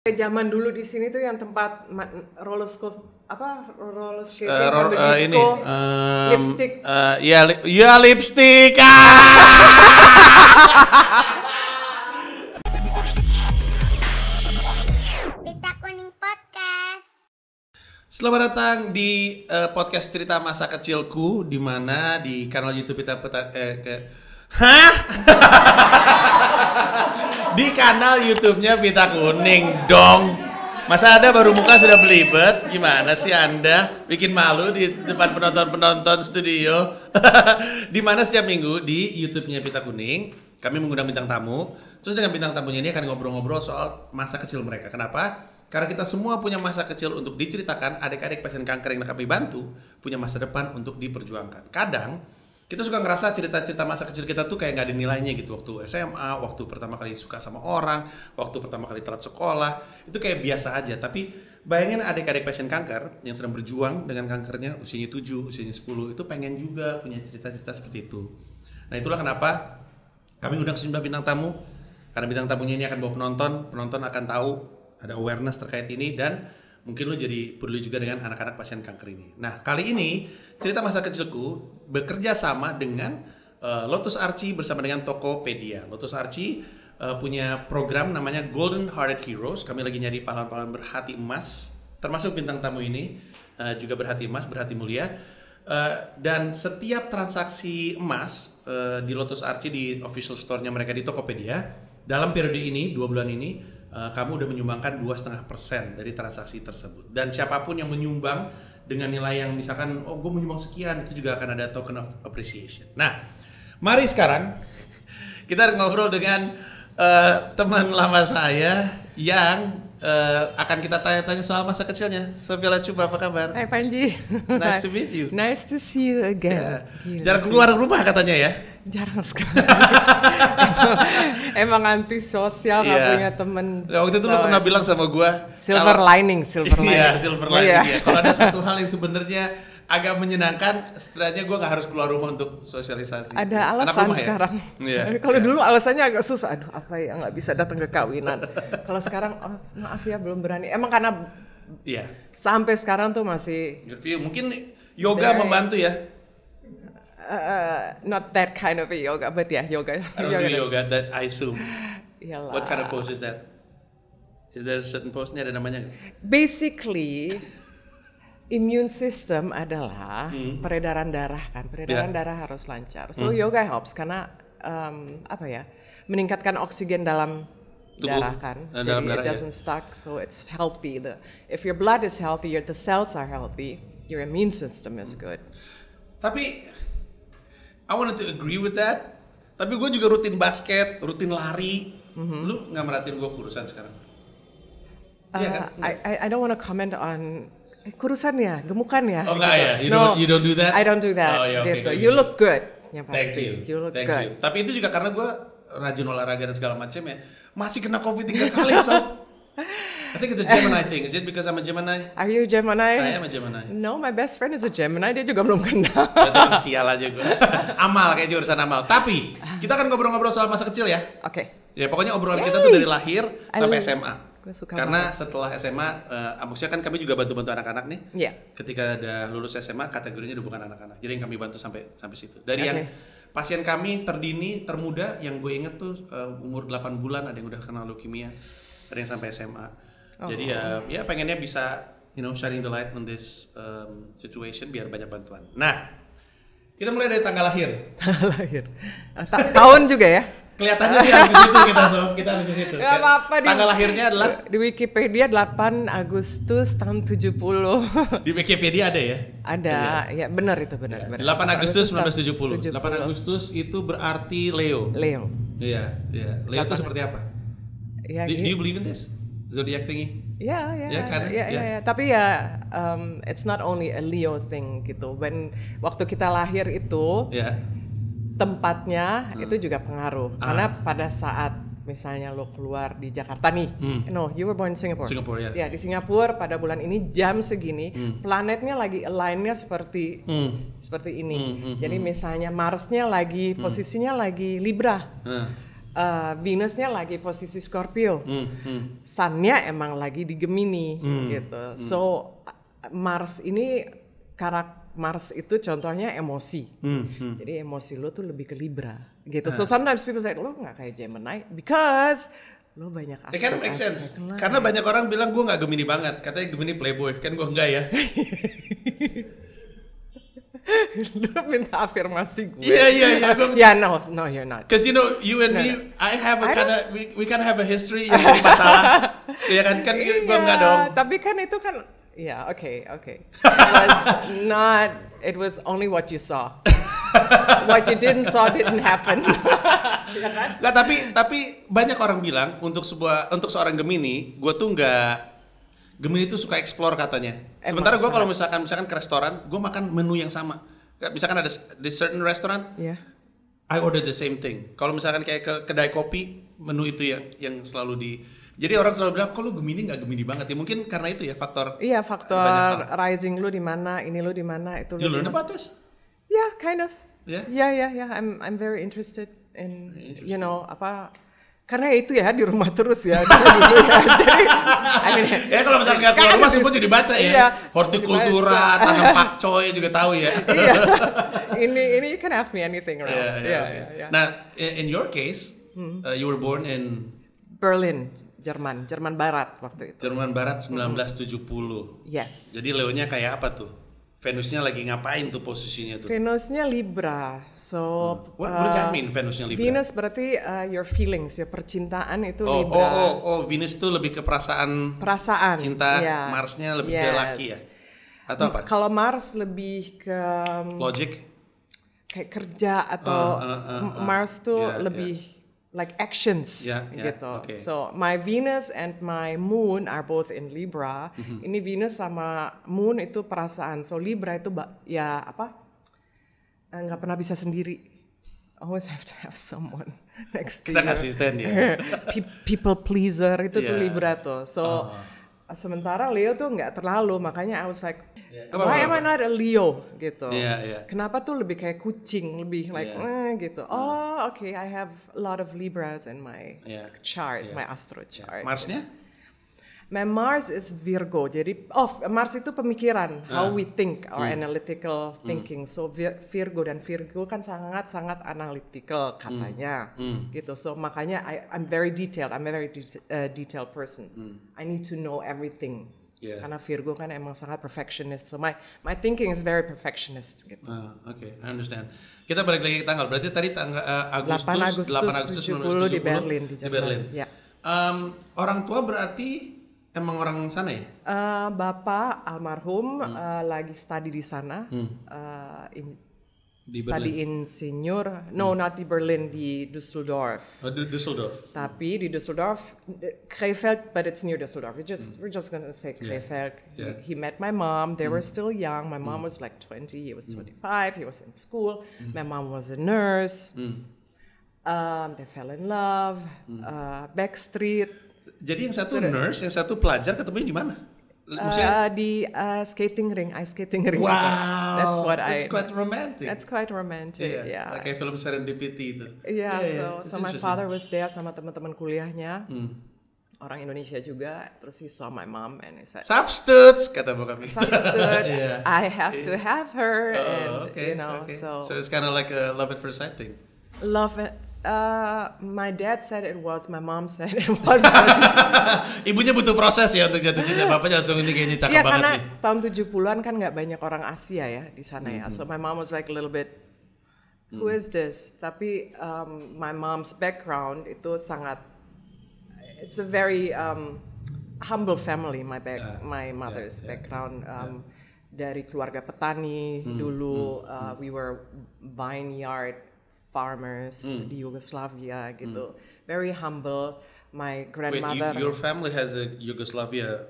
Zaman dulu di sini tuh yang tempat roller skating sambil disco, lipstick. Ya lipstick. Pita Kuning Podcast. Selamat datang di podcast cerita masa kecilku, di mana di kanal YouTube di kanal YouTube-nya Pita Kuning dong. Masa Anda baru muka sudah belibet? Gimana sih Anda? Bikin malu di depan penonton studio. Di mana setiap minggu di YouTube-nya Pita Kuning kami mengundang bintang tamu. Terus dengan bintang tamunya ini akan ngobrol-ngobrol soal masa kecil mereka. Kenapa? Karena kita semua punya masa kecil untuk diceritakan. Adik-adik pasien kanker yang kami bantu punya masa depan untuk diperjuangkan. Kadang kita suka ngerasa cerita-cerita masa kecil kita tuh kayak gak ada nilainya gitu. Waktu SMA, waktu pertama kali suka sama orang, waktu pertama kali telat sekolah, itu kayak biasa aja. Tapi bayangin adik-adik pasien kanker yang sedang berjuang dengan kankernya, usianya 7, usianya 10, itu pengen juga punya cerita-cerita seperti itu. Nah itulah kenapa kami undang sejumlah bintang tamu. Karena bintang tamunya ini akan bawa penonton akan tahu ada awareness terkait ini, dan mungkin lo jadi peduli juga dengan anak-anak pasien kanker ini. Nah, kali ini cerita masa kecilku bekerja sama dengan Lotus Archie bersama dengan Tokopedia. Lotus Archie punya program namanya Golden Hearted Heroes. Kami lagi nyari pahlawan-pahlawan berhati emas, termasuk bintang tamu ini juga berhati emas, berhati mulia. Dan setiap transaksi emas di Lotus Archie di official store-nya mereka di Tokopedia, dalam periode ini, 2 bulan ini, kamu udah menyumbangkan 2,5% dari transaksi tersebut. Dan siapapun yang menyumbang dengan nilai yang misalkan, oh gue menyumbang sekian, itu juga akan ada token of appreciation. Nah, mari sekarang kita ngobrol dengan teman lama saya yang akan kita tanya-tanya soal masa kecilnya. Sofia Lacuba, apa kabar? Hai Panji. Nice to meet you. Nice to see you again. Yeah. Jarang keluar rumah katanya ya? Jarang sekali. emang antisosial, nggak punya temen. Nah, waktu itu lu pernah bilang sama gua silver lining. Iya, silver lining ya. Kalau ada satu hal yang sebenarnya agak menyenangkan, setidaknya gue nggak harus keluar rumah untuk sosialisasi. Ada alasan sekarang. Ya? Kalau dulu alasannya agak susah. Aduh, apa ya, nggak bisa datang ke kawinan. Kalau sekarang, oh, maaf ya belum berani. Emang karena sampai sekarang tuh masih. Mungkin yoga membantu ya. Not that kind of a yoga, but yeah, yoga. I don't do yoga, that I assume. Yalah. What kind of pose is that? Is there a certain pose-nya, ada namanya nggak? Basically, immune system adalah peredaran darah kan. Peredaran darah harus lancar. So yoga helps karena meningkatkan oksigen dalam tubuh, darah kan. Jadi it doesn't stuck, so it's healthy. If your blood is healthy, the cells are healthy, your immune system is good. Tapi I wanted to agree with that. Tapi gue juga rutin basket, rutin lari. Lu nggak merhatiin gue kurusan sekarang? Iya kan? I don't want to comment on kurusan ya, gemukan ya. Oh enggak ya? You don't do that? I don't do that. Oh, yeah, okay, gitu. You look good. Ya, pasti. Thank you. You look good. Tapi itu juga karena gue rajin olahraga dan segala macam ya. Masih kena COVID 3 kali, so. I think it's a Gemini thing. Is it because I'm a Gemini? Are you a Gemini? I am a Gemini. No, my best friend is a Gemini. Dia juga belum kena. Berarti sial aja gue. Amal, kayak urusan amal. Tapi kita akan ngobrol-ngobrol soal masa kecil ya. Oke. Ya pokoknya obrolan kita tuh dari lahir sampai SMA. Gue suka karena banget. setelah SMA, maksudnya kan kami juga bantu-bantu anak-anak nih. Iya. Ketika udah lulus SMA, kategorinya udah bukan anak-anak. Jadi yang kami bantu sampai situ. Dari yang pasien kami terdini, termuda, yang gue inget tuh umur 8 bulan ada yang udah kena leukemia, ada yang sampai SMA. Jadi ya pengennya bisa shining the light on this situation biar banyak bantuan. Nah, kita mulai dari tanggal lahir. Lahir. Tahun juga ya? Kelihatannya sih harus di situ kita harus di situ. Gak apa-apa. Tanggal lahirnya adalah di Wikipedia 8 Agustus tahun 70. Di Wikipedia ada ya? Ada, ya benar itu benar. 8 Agustus 1970. 8 Agustus itu berarti Leo. Iya. Leo itu seperti apa? Ya, do you believe in this? Zodiac thingy? Ya. Tapi ya, it's not only a Leo thing gitu. Waktu kita lahir itu, tempatnya itu juga pengaruh. Karena pada saat misalnya lo keluar di Jakarta nih, no, you were born in Singapore. Singapore, ya. Ya, di Singapura pada bulan ini jam segini, planetnya lagi align-nya seperti ini. Jadi misalnya Marsnya lagi posisinya lagi Libra. Venusnya lagi posisi Scorpio, Sun-nya emang lagi di Gemini gitu. So Mars ini Mars itu contohnya emosi, jadi emosi lo tuh lebih ke Libra gitu. So sometimes people say lo nggak kayak Gemini because lo banyak aspek. It kind of make sense. Karena banyak orang bilang gue nggak Gemini banget, katanya Gemini playboy, kan gue enggak ya. Lu minta afirmasi gue. Iya. Yeah, no, you're not. Because you and me, I have a kind of, we kind of have a history yang jadi masalah. Iya kan gue enggak dong. Tapi kan itu kan, okay. It was only what you saw. What you didn't saw didn't happen. Ya kan? Nggak, tapi banyak orang bilang untuk seorang Gemini, gue tuh Gemini tuh suka explore katanya. Sementara gue kalau misalkan ke restoran, gue makan menu yang sama. Misalkan ada di certain restaurant, I order the same thing. Kalau misalkan kayak ke kedai kopi, menu itu yang selalu di. Jadi orang selalu bilang, kok lu Gemini nggak Gemini banget ya? Mungkin karena itu ya faktor. Iya, faktor rising lu di mana, ini lu di mana, itu lu. You learn about this? Yeah, kind of. Yeah. I'm very interested in karena itu ya di rumah terus ya. Jadi, kalau misalnya nggak keluar rumah semua jadi baca ya. Iya, hortikultura, tanam pakcoy juga tahu ya. Iya. Ini you can ask me anything around. Yeah. Nah, in your case, you were born in Berlin, Jerman Barat waktu itu. Jerman Barat 1970. Yes. Jadi Leonya kayak apa tuh? Venusnya lagi ngapain tuh posisinya tuh? Venusnya Libra, so what does that mean, Venusnya Libra? Venus berarti your feelings, your percintaan itu Libra. Venus tuh lebih ke perasaan cinta, Marsnya lebih ke laki ya? Atau apa? Kalau Mars lebih ke logic, kayak kerja atau Mars tuh lebih like actions gitu. Okay. So my Venus and my Moon are both in Libra. Ini Venus sama Moon itu perasaan. So Libra itu nggak pernah bisa sendiri. Always have to have someone next to you. Kita asisten ya. People pleaser itu tuh Libra tuh. So sementara Leo tuh nggak terlalu, makanya I was like, why am I not a Leo gitu? Kenapa tuh lebih kayak kucing, lebih like gitu. Okay, I have a lot of Libras in my chart, my astro chart. Marsnya? My Mars is Virgo, jadi Mars itu pemikiran, how we think, our analytical thinking. So Virgo kan sangat analytical katanya, gitu. So makanya I'm very detailed, I'm a very detailed person. I need to know everything. Karena Virgo kan emang sangat perfectionist, so my thinking is very perfectionist. Gitu. Okay, I understand. Kita balik lagi ke tanggal, berarti tadi tanggal 8 Agustus 70 di Berlin, di Jerman. Ya. Orang tua berarti emang orang sana ya? Bapak almarhum lagi study di sana, study insinyur. No, not di Berlin, di Düsseldorf. Düsseldorf. Tapi di Düsseldorf, Krefeld, but it's near Düsseldorf. We're just gonna say Krefeld. He met my mom. They were still young. My mom was like 20. He was 25. He was in school. My mom was a nurse. They fell in love. Backstreet. Jadi yang satu nurse, yang satu pelajar, ketemunya di mana? Di skating ring, ice skating ring. Wow, that's quite romantic. That's quite romantic, yeah. Kayak film Serendipity itu. So my father was there sama teman-teman kuliahnya, orang Indonesia juga. Terus he saw my mom and he said, "Substitutes," kata bokapnya. Substitute, I have to have her, and so it's kind of like a love at first sight thing. Love it. My dad said it was, my mom said it wasn't. Ibunya butuh proses ya untuk jatuh cinta, bapaknya langsung ini kayaknya cakep banget karena nih. Tahun 70-an kan nggak banyak orang Asia ya di sana ya. So my mom was like a little bit, who is this? Tapi my mom's background itu it's a very humble family. My mother's background dari keluarga petani dulu. We were vineyard farmers di Yugoslavia gitu, very humble. My grandmother. Wait, your family has a Yugoslavia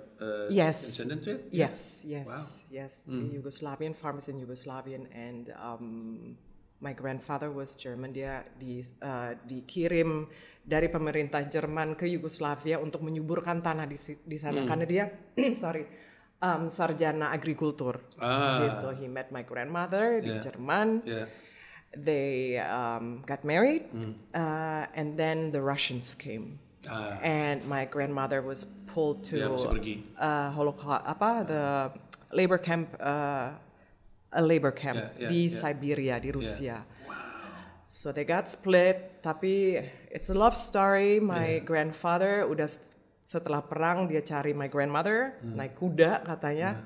descendant to it? Yes. Wow. Yes. Yugoslavian farmers in Yugoslavian, and my grandfather was German. Dia dikirim dari pemerintah Jerman ke Yugoslavia untuk menyuburkan tanah di sana karena dia sarjana agrikultur. Gitu. He met my grandmother di Jerman. they got married, and then the Russians came. And my grandmother was pulled to Holocaust, the labor camp, a labor camp di Siberia, di Rusia. Wow. So they got split, tapi it's a love story. My grandfather udah setelah perang dia cari my grandmother, naik kuda katanya.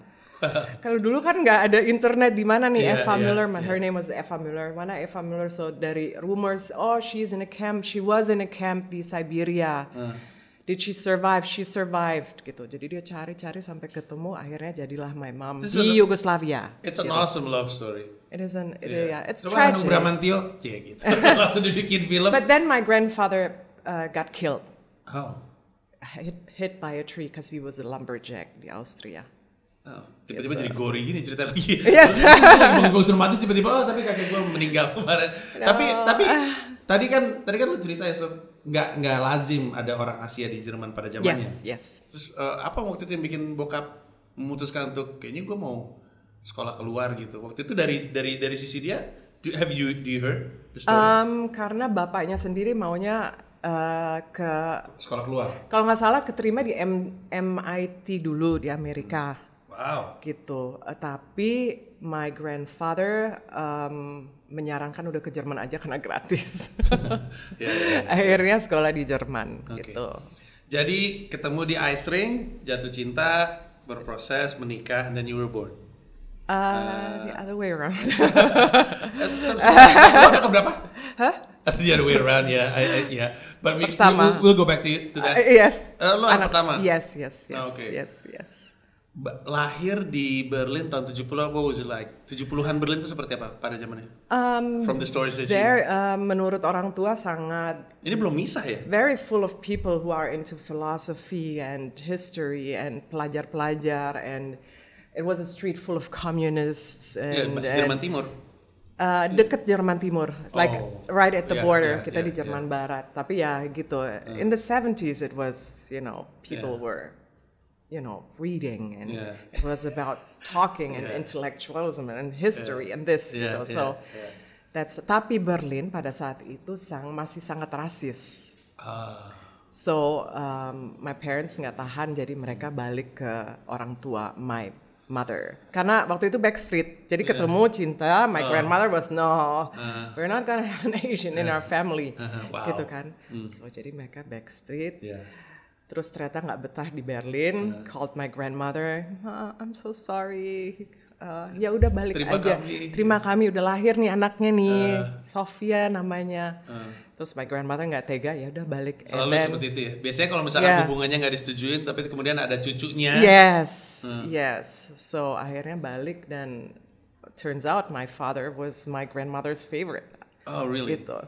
Kalau dulu kan nggak ada internet di mana nih Eva Müller, her name was Eva Müller. Mana Eva Müller? So dari rumors, she's in a camp, she was in a camp di Siberia. Did she survive? She survived gitu. Jadi dia cari-cari sampai ketemu, akhirnya jadilah my mom di Yugoslavia. It's an awesome love story. It is it's tragic. Bramantio, gitu. Langsung dibikin film. But then my grandfather got killed. Oh. Hit by a tree because he was a lumberjack di Austria. Oh, tiba-tiba jadi gory gini cerita lagi. Yes. Bagus romantis tiba-tiba tapi kakek gue meninggal kemarin. No. Tapi tadi kan lu cerita ya, nggak lazim ada orang Asia di Jerman pada zamannya. Yes. Terus apa waktu itu yang bikin bokap memutuskan untuk kayaknya gue mau sekolah keluar gitu. Waktu itu dari sisi dia, do you heard the story? Karena bapaknya sendiri maunya ke sekolah keluar. Kalau nggak salah keterima di MIT dulu di Amerika. Wow. Gitu. Tapi my grandfather menyarankan udah ke Jerman aja karena gratis. Akhirnya sekolah di Jerman gitu. Jadi ketemu di ice ring, jatuh cinta, berproses, menikah, and then you were born. The other way around. Keluarga keberapa? Hah? The other way around, yeah. But we'll go back to that. Yes. Lo anak pertama? Yes. Okay. Yes. Lahir di Berlin tahun 70, what was it like? 70-an Berlin itu seperti apa pada zamannya? From the stories that menurut orang tua sangat... Ini belum misah ya? Very full of people who are into philosophy and history and pelajar-pelajar, and it was a street full of communists. Masih Jerman Timur? Deket Jerman Timur, like right at the border. Kita di Jerman Barat. Tapi ya gitu. In the 70s it was, people were... reading, and it was about talking and intellectualism and history and this. Tapi Berlin pada saat itu masih sangat rasis. So my parents nggak tahan, jadi mereka balik ke orang tua my mother. Karena waktu itu backstreet, jadi ketemu cinta. My grandmother was we're not gonna have an Asian in our family, gitu kan. So jadi mereka backstreet. Terus ternyata nggak betah di Berlin, called my grandmother, I'm so sorry, ya udah balik aja. Terima kami udah lahir nih anaknya nih, Sofia namanya. Terus my grandmother nggak tega, ya udah balik. Selalu seperti itu ya. Biasanya kalau misalkan hubungannya nggak disetujuin, tapi kemudian ada cucunya. Yes. So akhirnya balik, dan turns out my father was my grandmother's favorite. Oh really? Gitu.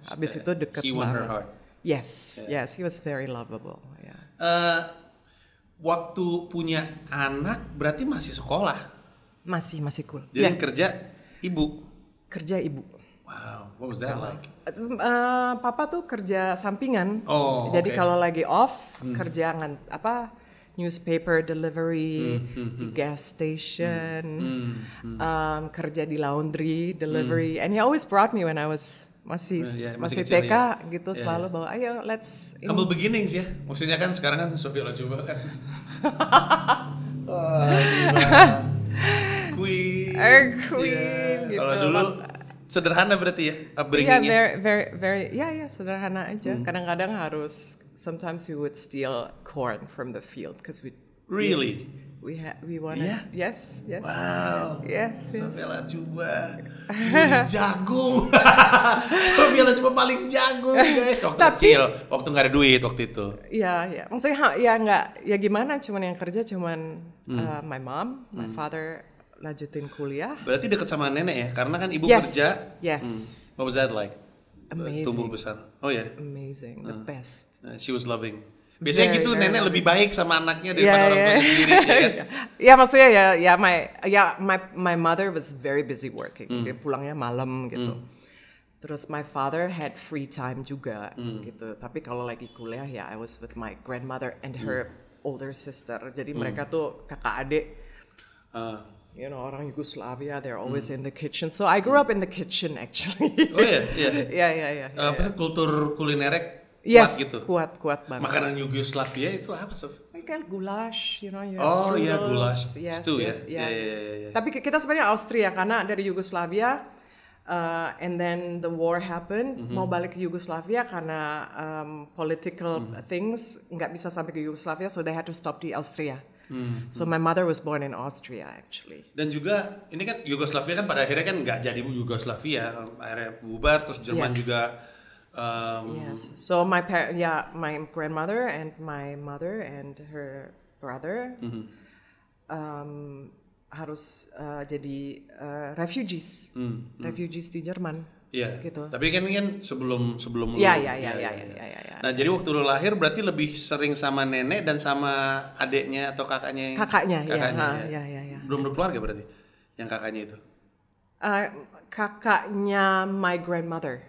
Abis itu deket banget. He won her heart. Yes, he was very lovable. Waktu punya anak berarti masih sekolah? Masih cool. Jadi kerja ibu? Kerja ibu. Wow, what was that like? Papa tuh kerja sampingan. Jadi okay. kalau lagi off kerja newspaper delivery di gas station, kerja di laundry delivery, and he always brought me when I was masih TK gitu, selalu bawa, ayo let's humble beginnings ya. Maksudnya kan sekarang kan Sofia coba kan. Queen gitu. Kalau dulu sederhana berarti ya upbringingnya. Very sederhana aja. Kadang-kadang harus, sometimes we would steal corn from the field because we we wanted yes. Wow. Yes. Sofia coba jagung. Sofia coba paling jagung guys. Waktu kecil, waktu nggak ada duit waktu itu. Iya. Maksudnya gimana? Cuman yang kerja my mom, my father lanjutin kuliah. Berarti dekat sama nenek ya? Karena kan ibu kerja. Yes. What was that like? Amazing. Tumbuh besar. Oh ya. Amazing. The best. She was loving. Biasanya very, gitu very nenek lebih baik sama anaknya daripada orang tua sendiri ya. Maksudnya my mother was very busy working. Dia pulangnya malam gitu. Terus my father had free time juga gitu. Tapi kalau lagi kuliah I was with my grandmother and her older sister. Jadi mereka tuh kakak adik. orang Yugoslavia, they're always in the kitchen. So I grew up in the kitchen actually. Oh iya, iya. Yeah. Kultur kulinerek Yes, kuat gitu. Kuat banget. Makanan Yugoslavia itu apa, Sof? Kayak goulash, you have Oh iya, strudels. goulash. Yes, Stew ya. yeah. Tapi kita sebenarnya Austria karena dari Yugoslavia, and then the war happened. Mau balik ke Yugoslavia karena political things nggak bisa sampai ke Yugoslavia, so they had to stop di Austria. So my mother was born in Austria actually. Dan juga ini kan Yugoslavia kan pada akhirnya kan nggak jadi Yugoslavia, akhirnya bubar, terus Jerman juga. Yes. So my grandmother and my mother and her brother harus jadi refugees di Jerman. Iya. Gitu. Tapi kan ini kan sebelum Iya. Nah, jadi waktu lu lahir berarti lebih sering sama nenek dan sama adeknya atau kakaknya? Kakaknya. Ya. Belum berkeluarga berarti yang kakaknya itu? Kakaknya my grandmother.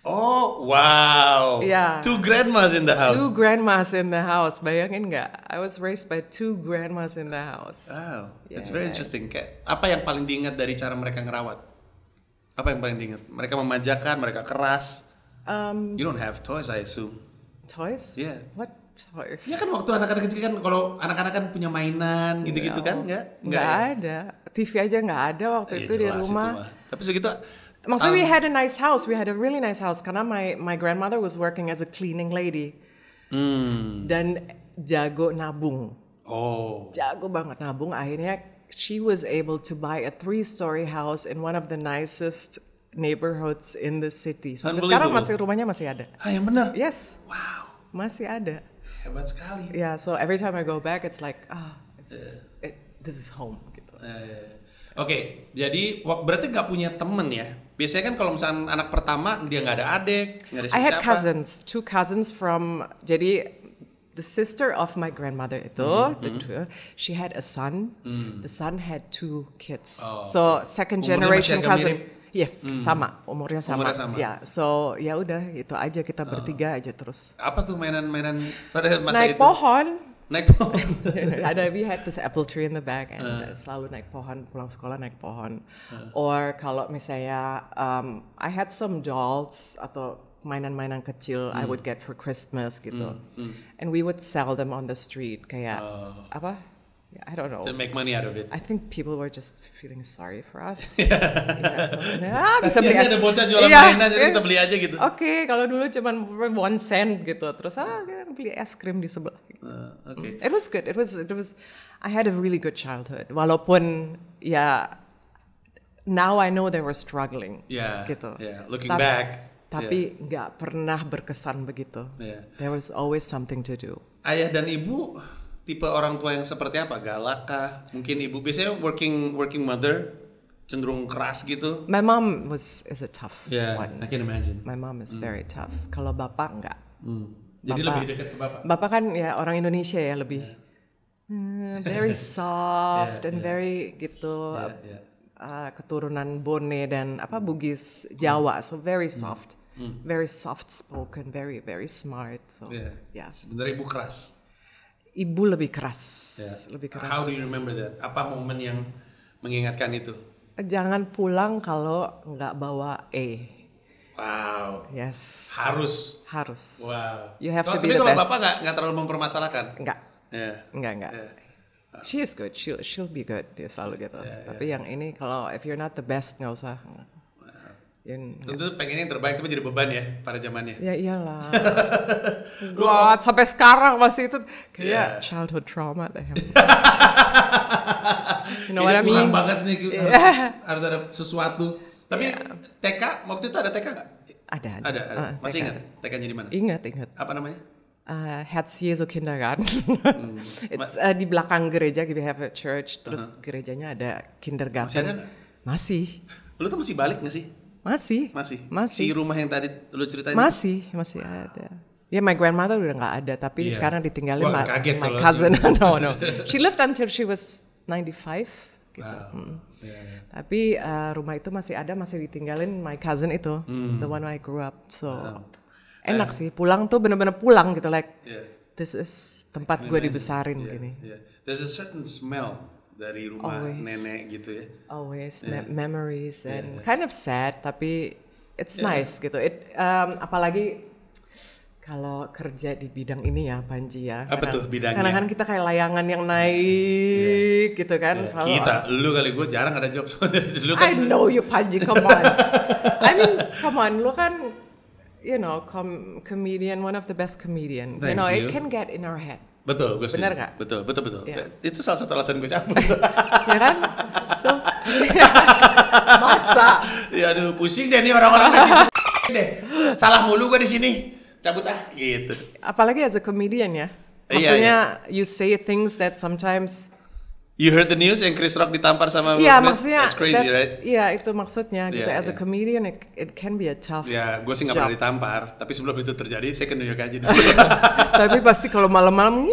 Oh, wow. Yeah. 2 grandmas in the house. 2 grandmas in the house. Bayangin nggak? I was raised by 2 grandmas in the house. Wow, that's very interesting. Kayak apa yang paling diingat dari cara mereka ngerawat? Apa yang paling diingat? Mereka memanjakan, mereka keras. You don't have toys, I assume. Toys? Yeah. What toys? Ya kan waktu anak-anak kecil kan, kalau anak-anak kan punya mainan gitu-gitu kan, nggak ada. TV aja nggak ada waktu itu di rumah. Tapi segitu. Maksudnya we had a nice house, we had a really nice house karena my grandmother was working as a cleaning lady dan jago nabung. Oh. Jago banget nabung. Akhirnya she was able to buy a 3-story house in one of the nicest neighborhoods in the city. Sampai sekarang rumahnya masih ada. Ah, yang benar? Yes. Wow. Masih ada. Hebat sekali. Yeah, so every time I go back, it's like, this is home. Gitu. Oke, jadi berarti nggak punya temen ya? Biasanya kan kalau misalnya anak pertama dia nggak ada adik, nggak ada siapa. I had cousins, 2 cousins from. Jadi the sister of my grandmother itu, she had a son. The son had 2 kids. So second generation cousin. Yes, sama umurnya sama. Ya, so ya udah itu aja kita bertiga aja terus. Apa tuh mainan-mainan pada masa naik itu? Naik pohon. We had this apple tree in the back and selalu naik pohon, pulang sekolah naik pohon. Or kalau misalnya I had some dolls atau mainan-mainan kecil I would get for Christmas gitu. And we would sell them on the street kayak apa? Yeah, I don't know. To make money out of it. I think people were just feeling sorry for us. Bisa beli ada bocah jualan mainan jadi kita beli aja gitu. Oke, kalau dulu cuma 1 cent gitu. Terus beli es krim di sebelah. Gitu. It was good. It was I had a really good childhood. Walaupun ya now I know they were struggling gitu. Yeah, looking back. Tapi nggak pernah berkesan begitu. There was always something to do. Ayah dan ibu tipe orang tua yang seperti apa? Galak kah? Mungkin ibu biasanya working mother, cenderung keras gitu. My mom is a tough one. I can imagine. My mom is very tough. Kalau bapak enggak. Jadi lebih dekat ke bapak. Bapak kan ya orang Indonesia ya lebih very soft and very gitu. Keturunan Bone dan Bugis Jawa, so very soft. Very soft spoken, very very smart. So Sebenarnya ibu keras. Ibu lebih keras. Lebih keras. How do you remember that? Apa momen yang mengingatkan itu? Jangan pulang kalau nggak bawa A. Wow. Yes. Harus. Wow. You have to be the best. Tapi kalau bapak nggak terlalu mempermasalahkan? Enggak. Enggak. She is good. She'll be good. Dia selalu gitu. Tapi yang ini kalau if you're not the best nggak usah. Tentu pengennya yang terbaik tapi jadi beban ya pada zamannya. Ya iyalah. God, sampai sekarang masih itu kayak childhood trauma deh. You know what I mean? Kurang banget nih harus ada sesuatu. Tapi TK waktu itu ada TK nggak? Ada. Masih ingat TK-nya di mana? Ingat. Apa namanya? Herz Jesu Kindergarten. It's di belakang gereja, we have a church. Terus gerejanya ada kindergarten. Masih ada nggak? Masih. Lu tuh masih balik nggak sih? Masih. Si rumah yang tadi lu ceritain? Masih ada. Ya, my grandmother udah nggak ada, tapi sekarang ditinggalin my cousin. No. She lived until she was 95 gitu. Wow. Tapi rumah itu masih ada, masih ditinggalin my cousin itu, the one I grew up. So enak sih, pulang tuh bener-bener pulang gitu, like this is tempat gue dibesarin gini. There's a certain smell dari rumah nenek gitu ya. Always memories and kind of sad tapi it's nice gitu. Apalagi kalau kerja di bidang ini ya Panji ya. Apa tuh bidangnya? Karena kan kita kayak layangan yang naik gitu kan. Kita, lu kali gue jarang ada job. Lu kan... I know you Panji, come on. I mean, come on, lu kan you know comedian, one of the best comedian. Thank you know, you. it can get in our head. Betul, gue benar nggak? Betul. Yeah. Itu salah satu alasan gue cabut. Ya kan? So, masa? Ya aduh, pusing deh nih orang-orang deh. Salah mulu gue di sini. Cabut gitu. Apalagi as a comedian ya. Maksudnya you say things that sometimes you heard the news yang Chris Rock ditampar sama Will Smith? Maksudnya that's crazy, right? Iya, itu maksudnya gitu. As a comedian it can be a tough gue sih nggak pernah ditampar, tapi sebelum itu terjadi saya ke New York aja dulu. Tapi pasti kalau malam-malam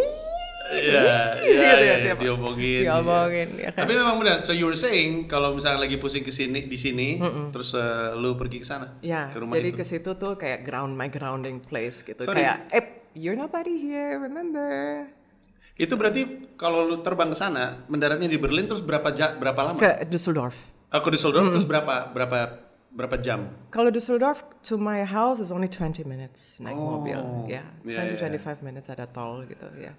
diomongin. Ya kan? Tapi memang benar. So you were saying kalau misalnya lagi pusing di sini, terus lu pergi ke sana. Ya, ke rumah jadi itu. ke situ tuh kayak my grounding place gitu. Sorry. Kayak you're nobody here, remember? Itu berarti kalau lu terbang ke sana, mendaratnya di Berlin terus berapa lama? Ke Düsseldorf. Ke Düsseldorf terus berapa jam? Kalau Düsseldorf to my house is only 20 minutes naik mobil. 20-25 minutes ada tol gitu ya.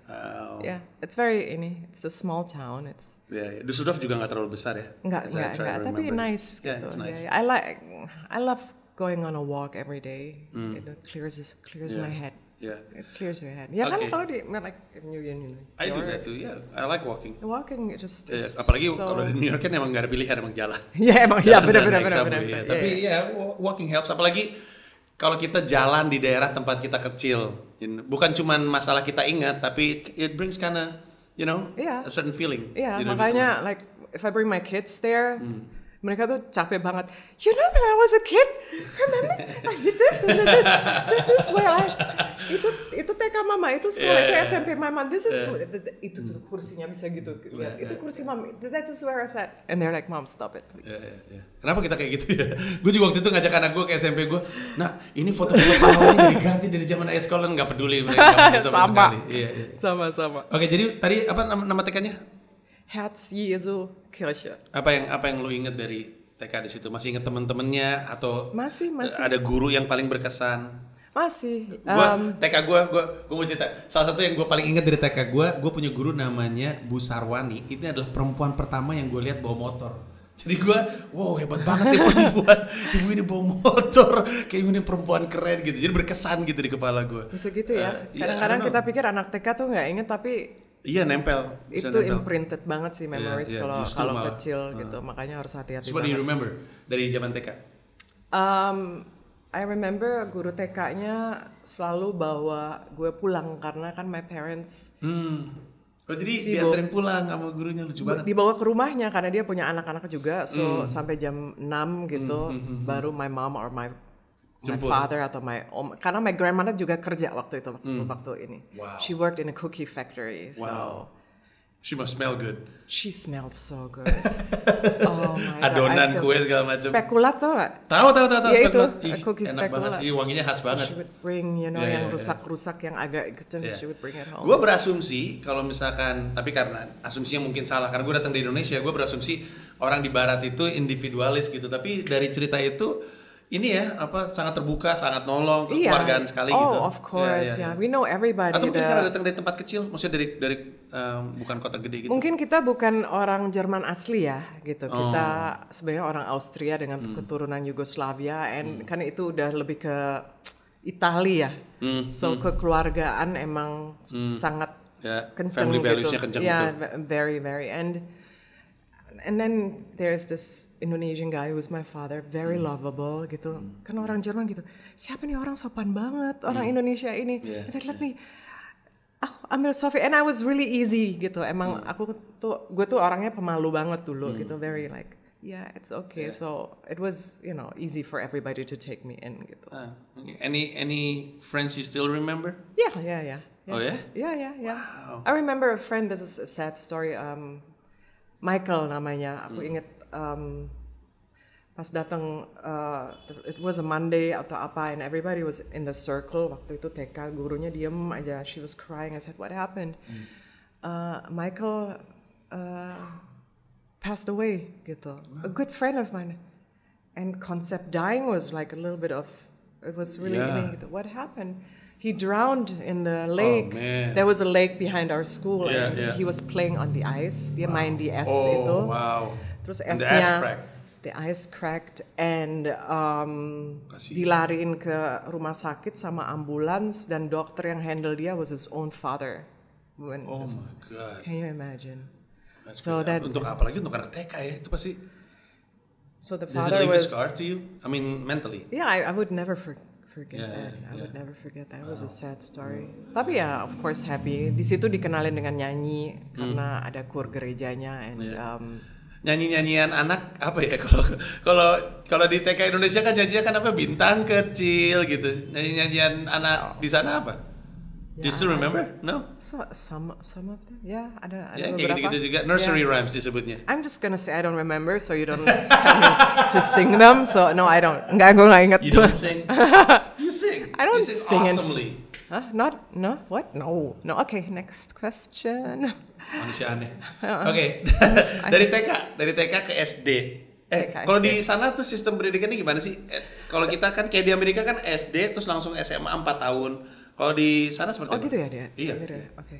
It's it's a small town. Düsseldorf juga nggak terlalu besar ya? Enggak, tapi nice gitu. It's nice. I love going on a walk every day. It clears my head. Yeah. It clears your head. Ya kan kalau di like New York. I do that too. Yeah, I like walking. Walking just apalagi kalau di New York kan emang nggak ada pilihan, emang jalan. Emang benar. Tapi walking helps. Apalagi kalau kita jalan di daerah tempat kita kecil, bukan cuma masalah kita ingat, tapi it brings kinda, a certain feeling. Iya, makanya like if I bring my kids there. Mereka tuh capek banget. You know when I was a kid, remember I did this and this. This is where itu TK mama, itu sekolah itu SMP mama. This is itu tuh kursinya bisa gitu. Itu kursi mama. That is where I sat. And they're like, Mom, stop it, please. Kenapa kita kayak gitu ya? Gue juga waktu itu ngajak anak gue ke SMP gue. Nah, ini foto gue awalnya diganti dari zaman ayah sekolah, nggak peduli mereka sama sekali. Sama. Oke, jadi tadi apa nama TK-nya? Herz Jesu Kirche. Apa yang lu inget dari TK di situ? Masih inget temen-temennya atau masih ada guru yang paling berkesan? Masih. TK gue mau cerita. Salah satu yang gue paling inget dari TK gue punya guru namanya Bu Sarwani. Ini adalah perempuan pertama yang gue lihat bawa motor. Jadi gue, wow hebat banget nih perempuan. Ibu ini bawa motor, kayak ini perempuan keren gitu. Jadi berkesan gitu di kepala gue. Bisa gitu ya. Kadang-kadang kita pikir anak TK tuh nggak inget tapi iya nempel. Itu nempel. Imprinted banget sih memories kalau kecil gitu. Makanya harus hati-hati. So what do you remember dari zaman TK? I remember guru TK-nya selalu bawa gue pulang karena kan my parents. Oh jadi dianterin pulang sama gurunya, lucu banget. Dibawa ke rumahnya karena dia punya anak-anak juga. So sampai jam 6 gitu baru my mom or my father atau my om, karena my grandmother juga kerja waktu itu waktu ini. Wow. She worked in a cookie factory. Wow. She must smell good. She smelled so good. Oh my god. Adonan kue segala macam. Spekulat tau gak? Tahu. Ya itu cookie spekulat. Iya, wanginya khas banget. She would bring yang rusak-rusak yang agak gitu. She would bring it home. Gue berasumsi kalau misalkan, tapi karena asumsinya mungkin salah karena gue datang dari Indonesia, gue berasumsi orang di Barat itu individualis gitu. Tapi dari cerita itu ini ya sangat terbuka, sangat nolong, kekeluargaan sekali gitu. Oh, of course, we know everybody. Atau mungkin karena datang dari tempat kecil, maksudnya dari bukan kota gede gitu. Mungkin kita bukan orang Jerman asli ya, gitu. Kita sebenarnya orang Austria dengan keturunan Yugoslavia, and kan itu udah lebih ke Italia. So kekeluargaan emang sangat kenceng family gitu. Values-nya kenceng gitu. Very, and then there's this Indonesian guy who's my father, very lovable gitu. Kan orang Jerman gitu, siapa nih orang sopan banget, orang Indonesia ini. It's like, let me, ambil Sophie, and I was really easy gitu. Emang gue tuh orangnya pemalu banget dulu gitu, very like, it's okay. So it was, easy for everybody to take me in gitu. Okay. Any friends you still remember? Yeah. Oh yeah? Yeah. Wow. I remember a friend. This is a sad story. Michael namanya, aku inget pas datang, it was a Monday atau apa, and everybody was in the circle. Waktu itu TK, gurunya diem aja, she was crying. I said, what happened? Michael passed away gitu. A good friend of mine. And concept dying was like a little bit of, it was really ini gitu. What happened? He drowned in the lake. Oh, man. There was a lake behind our school, and he was playing on the ice. Dia main di es itu. Wow. Terus And esnya, the ice cracked, and dilariin ke rumah sakit sama ambulans, dan dokter yang handle dia was his own father. My God. Can you imagine? So that untuk apalagi untuk anak TK ya itu pasti. So the Does father it leave was. a scar to you? I mean mentally. Yeah, I would never forget that. I would never forget that. It was a sad story. Tapi ya, of course happy. Di situ dikenalin dengan nyanyi karena ada kur gerejanya, and nyanyi-nyanyian anak apa ya kalau di TK Indonesia kan nyanyinya kan apa bintang kecil gitu. Nyanyi-nyanyian anak di sana apa? Do you still remember? No? So, some of them. Yeah, ada kayak beberapa. gitu-gitu juga. Nursery rhymes disebutnya. I'm just gonna say I don't remember, so you don't tell me to sing them. So no, I don't. Enggak, gue nggak inget. You don't sing? You sing. I don't you sing sing. awesomely. Huh? No? What? No. Okay, next question. Manusia aneh. Oke. Dari TK ke SD. Kalau di sana tuh sistem pendidikannya gimana sih? Kalau kita kan kayak di Amerika kan SD terus langsung SMA 4 tahun. Kalau di sana seperti apa? Oh gitu ya dia? Iya. Oke.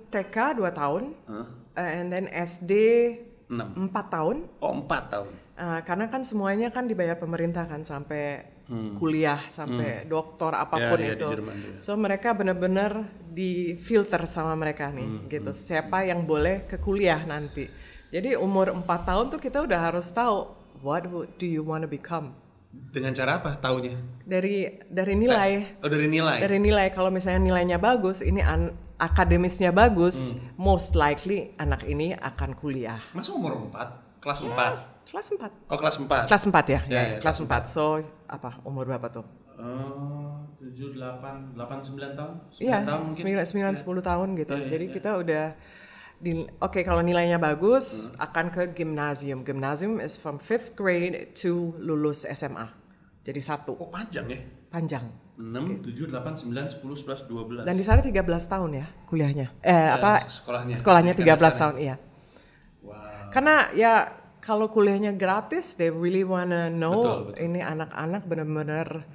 TK 2 tahun, and then SD 4 tahun. Oh 4 tahun. Karena kan semuanya kan dibayar pemerintah kan sampai kuliah, sampai doktor apapun itu. Di Jerman, So mereka benar-benar difilter sama mereka nih, gitu. Siapa yang boleh ke kuliah nanti. Jadi umur 4 tahun tuh kita udah harus tahu what do you want to become. Dengan cara apa taunya? Dari nilai. Oh, dari nilai. Dari nilai. Kalau misalnya nilainya bagus, ini akademisnya bagus, most likely anak ini akan kuliah. Masa umur 4? Kelas 4? Kelas 4. Oh, kelas 4. Kelas 4 ya? Ya, kelas 4. So, apa? Umur berapa tuh? 7, 8, 9 tahun? 9 Iya, tahun mungkin? 9, 10 tahun gitu. Jadi kita udah Oke, kalau nilainya bagus, akan ke gimnasium. Gimnasium is from 5th grade to lulus SMA. Jadi 1. Oh, panjang ya? Panjang. 6, 7, 8, 9, 10, 11, 12. Dan di sana 13 tahun ya kuliahnya. Sekolahnya 13 tahun, iya. Wow. Karena ya kalau kuliahnya gratis, they really wanna know betul. Ini anak-anak benar-benar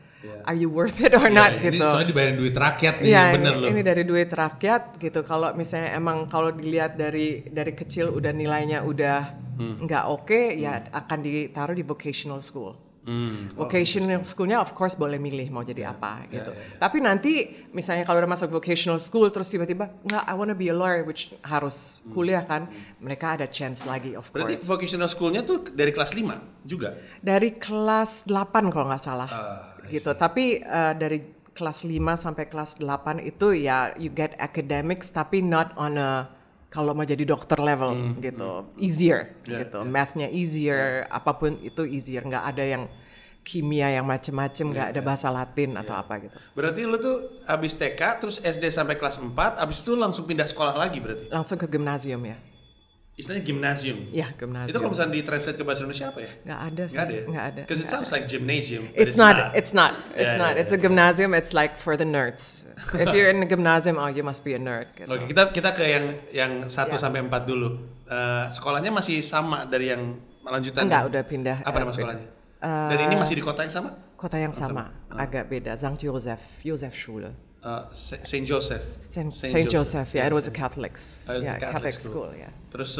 are you worth it or not gitu. Ini soalnya dibayarin duit rakyat nih, bener loh. Ini dari duit rakyat gitu. Kalau misalnya emang kalau dilihat dari kecil udah nilainya udah nggak oke, ya akan ditaruh di vocational school. Vocational schoolnya of course boleh milih mau jadi apa gitu. Tapi nanti misalnya kalau udah masuk vocational school terus tiba-tiba nggak, I wanna be a lawyer, which harus kuliah kan, mereka ada chance lagi of course. Berarti vocational schoolnya tuh dari kelas 5 juga? Dari kelas 8 kalau nggak salah gitu. Tapi dari kelas 5 sampai kelas 8 itu ya you get academics tapi not on a kalau mau jadi dokter level gitu, easier gitu, mathnya easier, apapun itu easier, nggak ada yang kimia yang macem-macem, nggak ada bahasa Latin atau apa gitu. Berarti lu tuh abis TK terus SD sampai kelas 4, abis itu langsung pindah sekolah lagi berarti? Langsung ke gimnasium ya. Istilahnya gymnasium. Iya, gymnasium. Itu kalau misalnya di-translate ke bahasa Indonesia apa ya? Nggak ada sih. Nggak ada. Because it sounds like gymnasium. It's not. It's not. It's a gymnasium. It's like for the nerds. If you're in a gymnasium, oh you must be a nerd. Gitu. Oke, kita ke yang 1 sampai 4 dulu. Sekolahnya masih sama dari yang lanjutan? Enggak, udah pindah. Apa nama sekolahnya? Dari ini masih di kota yang sama? Kota yang sama. Agak beda. Sankt Joseph Schule. Saint Joseph. Saint Joseph, yeah, it was a Catholic school, yeah. Terus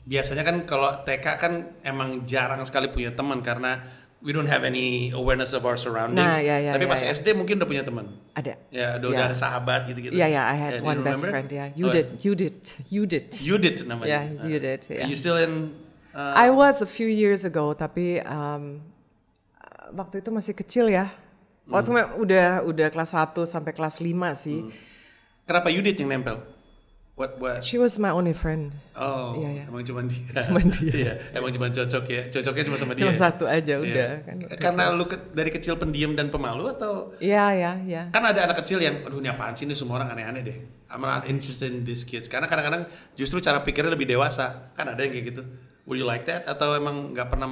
biasanya kan kalau TK kan emang jarang sekali punya teman karena we don't have any awareness of our surroundings. Tapi pas SD mungkin udah punya teman. Ada. Ya, udah ada sahabat gitu-gitu. Yeah, I had one best friend, yeah. Judith namanya. Yeah, Judith. Yeah. Are you still in? I was a few years ago, tapi waktu itu masih kecil ya. Waktu udah kelas 1 sampai kelas 5 sih. Kenapa Judith yang nempel? What? She was my only friend. Oh, yeah. Emang cuma dia. Iya, emang cuma cocok ya. Cocoknya cuma sama dia. Cuma satu aja udah. Kan, karena lu dari kecil pendiam dan pemalu atau? Iya. Kan ada anak kecil yang, aduh ini apaan sih, ini semua orang aneh-aneh deh. I'm not interested in these kids. Karena kadang-kadang justru cara pikirnya lebih dewasa. Kan ada yang kayak gitu. Would you like that? Atau emang nggak pernah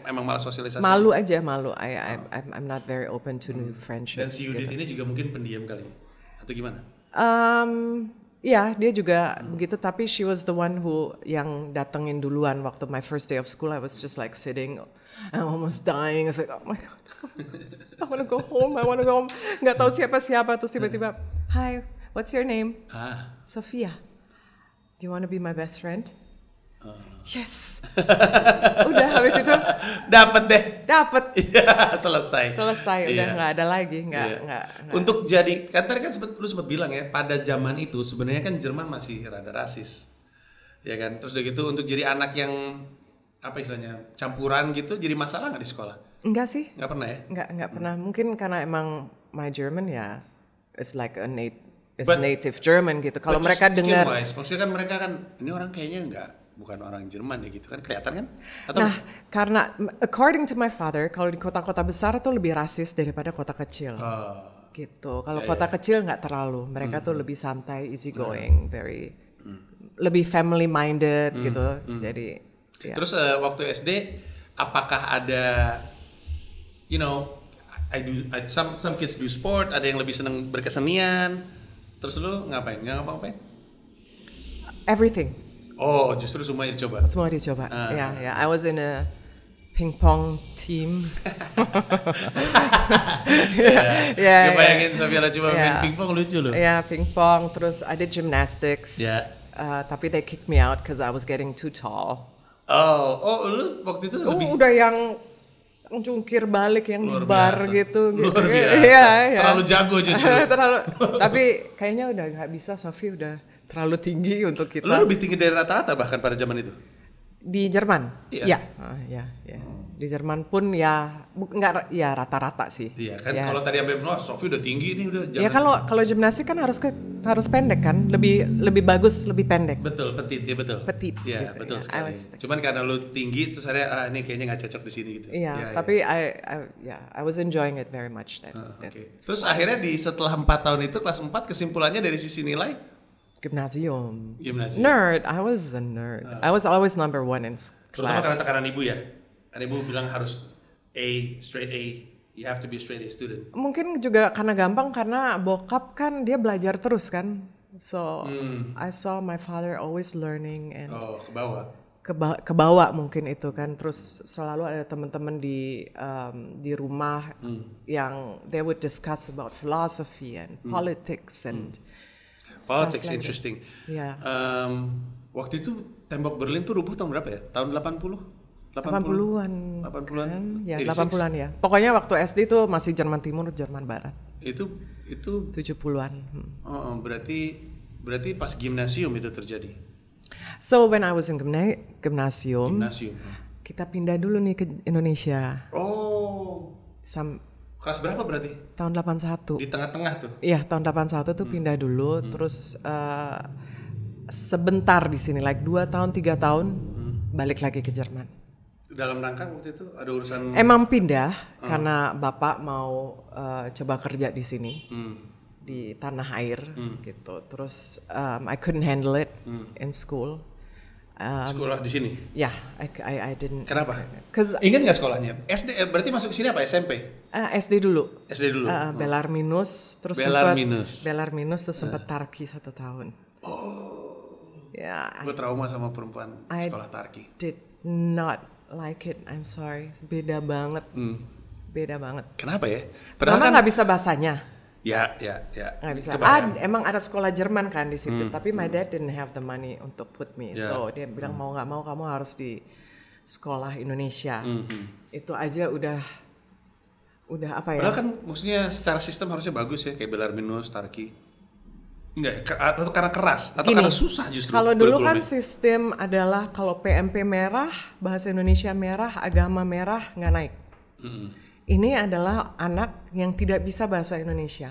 emang malas sosialisasi? Malu. I'm not very open to new friendships. Dan si Judith ini juga mungkin pendiam kali, atau gimana? Iya, dia juga begitu. Tapi she was the one who yang datengin duluan waktu my first day of school. I was just like sitting, I'm almost dying. I was like, oh my god, I want to go home. Nggak tahu siapa-siapa. Terus tiba-tiba, hi, what's your name? Sophia. Do you want to be my best friend? Yes. Udah habis itu dapat deh. Dapat. Iya, selesai. Udah nggak ada lagi, nggak. Untuk jadi, kan tadi kan lu sempat bilang ya, pada zaman itu sebenarnya kan Jerman masih rada rasis, ya kan. Terus udah gitu untuk jadi anak yang apa istilahnya campuran gitu, jadi masalah nggak di sekolah? Enggak sih. Nggak pernah ya? Nggak pernah. Mungkin karena emang my German ya, it's like a native German gitu. Kalau mereka dengar, maksudnya kan mereka kan ini orang kayaknya bukan orang Jerman ya gitu kan, kelihatan kan? Atau nah, karena according to my father, kalau di kota-kota besar tuh lebih rasis daripada kota kecil. Gitu. Kalau kota kecil nggak terlalu, mereka tuh lebih santai, easy going, lebih family minded gitu. Jadi. Ya. Terus waktu SD, apakah ada, you know, some kids do sport, ada yang lebih seneng berkesenian. Terus lu ngapain? Nggak ngapa-ngapain? Everything. Oh, justru semua dicoba? Semua dicoba, ya. I was in a ping pong team. Gue bayangin Sophia coba main ping pong, lucu loh. Ya, ping pong, terus I did gymnastics. Tapi they kicked me out because I was getting too tall. Oh, lu waktu itu lebih... Udah yang jungkir balik yang di bar gitu. Luar biasa. Iya. Terlalu jago justru. Tapi kayaknya udah nggak bisa, Sophie udah terlalu tinggi untuk kita. Lu lebih tinggi dari rata-rata bahkan pada zaman itu? Di Jerman? Iya. Ya. Di Jerman pun ya nggak ya rata-rata sih. Iya kan, kalau tadi sampai Sophie udah tinggi nih udah. Ya kalau gimnastik kan harus pendek kan, lebih bagus lebih pendek. Betul, petit ya betul. Petit. Iya gitu, betul ya. sekali. Cuman karena lu tinggi terus ada ini kayaknya nggak cocok di sini gitu. Iya, tapi I was enjoying it very much. Okay. Terus akhirnya setelah 4 tahun itu kelas 4 kesimpulannya dari sisi nilai? Gymnasium. Nerd. I was a nerd. I was always number one in class. Terutama karena tekanan ibu ya. Karena ibu bilang harus straight A. You have to be a straight A student. Mungkin juga karena gampang karena bokap kan dia belajar terus kan. So I saw my father always learning and ke bawah mungkin itu kan. Terus selalu ada teman-teman di rumah yang they would discuss about philosophy and politics and politics like interesting. Yeah. Waktu itu tembok Berlin tuh rubuh tahun berapa ya? Tahun 80? 80-an. 80-an. Kan? Ya, 80-an ya. Pokoknya waktu SD itu masih Jerman Timur, Jerman Barat. Itu 70-an. Berarti pas gimnasium itu terjadi. So when I was in gymnasium. Kita pindah dulu nih ke Indonesia. Oh. Kelas berapa berarti? Tahun 81. Di tengah-tengah tuh? Iya, tahun 81 tuh pindah dulu. Terus sebentar di sini, like 2 tahun, 3 tahun, balik lagi ke Jerman. Dalam rangka waktu itu ada urusan? Emang pindah karena bapak mau coba kerja di sini, di tanah air gitu. Terus I couldn't handle it in school. Sekolah di sini? Ya, I didn't. Kenapa? Ingat nggak sekolahnya? SD, berarti masuk sini apa? SMP? SD dulu. SD dulu. Belarminus, terus Belarminus terus sempat Tarki 1 tahun. Oh. Ya. Gue trauma sama perempuan sekolah Tarki. Did not like it. I'm sorry. Beda banget. Beda banget. Kenapa ya? Padahal nggak bisa bahasanya. Ya. Nggak bisa. Emang ada sekolah Jerman kan di situ. Tapi my dad didn't have the money untuk put me. So dia bilang mau nggak mau kamu harus di sekolah Indonesia. Itu aja udah apa ya? Padahal kan maksudnya secara sistem harusnya bagus ya, kayak Belarminus, Tarki. Enggak, atau karena keras atau karena susah justru. Kalau dulu kan sistem adalah kalau PMP merah, bahasa Indonesia merah, agama merah nggak naik. Ini adalah anak yang tidak bisa bahasa Indonesia.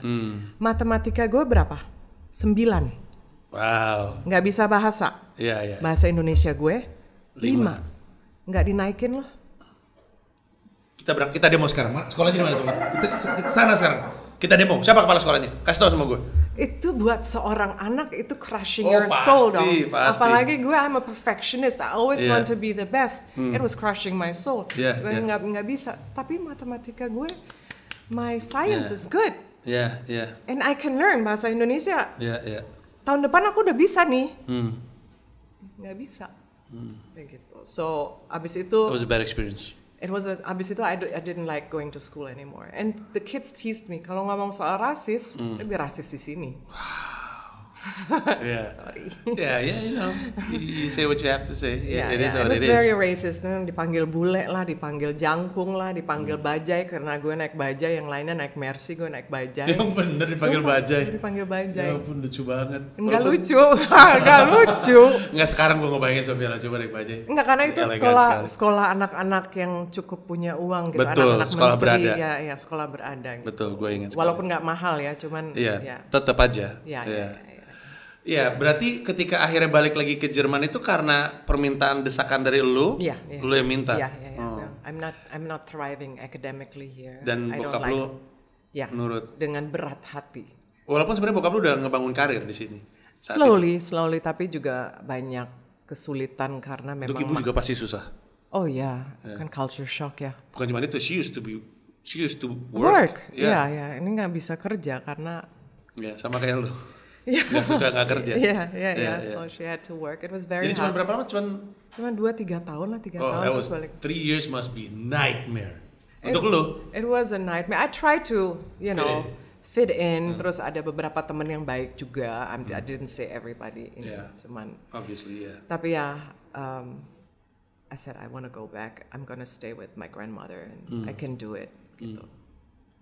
Matematika gue berapa? 9. Wow. Nggak bisa bahasa. Iya. Bahasa Indonesia gue 5. Nggak dinaikin loh. Kita demo sekarang. Sekolahnya di mana tuh? Kita sana sekarang. Kita demo. Siapa kepala sekolahnya? Kasih tahu sama gue. Itu buat seorang anak itu crushing your soul dong. Pasti. Apalagi gue I'm a perfectionist. I always want to be the best. It was crushing my soul. Nggak bisa. Tapi matematika gue, my science is good. Yeah. And I can learn bahasa Indonesia. Yeah. tahun depan aku udah bisa nih. Nggak bisa. Kayak gitu. So abis itu. It was a bad experience. Abis itu I didn't like going to school anymore. And the kids teased me kalau ngomong soal rasis, lebih rasis di sini. Yeah. Sorry. Yeah, you know, you say what you have to say. Yeah, it is what it it is. Very racist. Dipanggil bule lah, dipanggil jangkung lah, dipanggil bajai karena gue naik bajai, yang lainnya naik Mercy, gue naik bajai. Yang bener dipanggil bajai. Dipanggil bajai. Ya ampun, lucu banget. Enggak lucu, enggak lucu. Enggak, sekarang gue ngebayangin Sofia coba naik bajai. Enggak, karena itu sekolah anak-anak yang cukup punya uang gitu. Betul, anak-anak sekolah menteri, berada. Ya, sekolah berada. Gitu. Betul, gue ingat. Walaupun nggak mahal ya, cuman. Iya, tetap aja. Iya, berarti ketika akhirnya balik lagi ke Jerman itu karena permintaan desakan dari lu, lu yang minta. Iya. I'm not thriving academically here. Dan bokap lu nurut. Dengan berat hati. Walaupun sebenarnya bokap lu udah ngebangun karir di sini. Slowly, tapi juga banyak kesulitan karena memang. Untuk ibu juga pasti susah. Oh ya, kan culture shock ya. Bukan cuma itu, she used to work. Iya, ini nggak bisa kerja karena. Ya, sama kayak lu. Gak suka gak kerja. Iya. So she had to work. It was very hard. Jadi cuma berapa lama? Cuma 2-3 tahun lah, 3 tahun terus balik. 3 years must be nightmare. Untuk lu? It was a nightmare. I tried to, fit in. Terus ada beberapa teman yang baik juga. I didn't say everybody. Cuman. Obviously, Tapi I said I want to go back. I'm gonna stay with my grandmother and I can do it. Gitu.